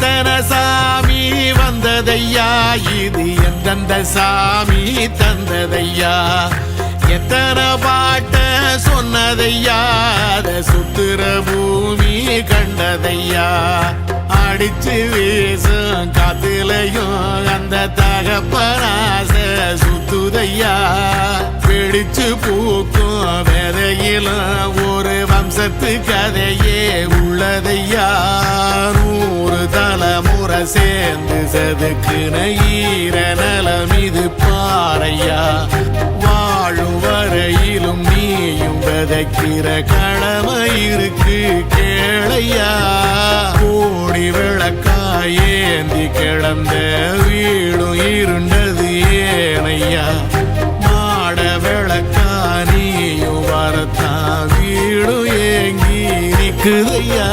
எத்தனை சாமி வந்ததையா, இது எந்தெந்த சாமி தந்ததையா, எத்தனை பாட்ட சொன்னதையா, அத சுத்துற பூமி கண்டதையா, அடிச்சு வீசும் காத்துலையும் அந்த தகப்பனாச சுத்துதையா, பிடிச்சு பூக்கும் விதையிலும் ஒரு வம்சத்து கதையே உள்ளதையா, 100 தலைமுறை சேர்ந்து செதுக்குன ஈர நலம் இது பாறையா, வாழும் வரையிலும் நீயும் விதைக்கிற கடமை இருக்கு கேளையா, கோடி விளக்காயேந்தி கிடந்த வீடும் இருண்டது ஏனையா, மாட விளக்கா நீயும் வரத்தான் வீடும் ஏங்கி நிக்குதையா.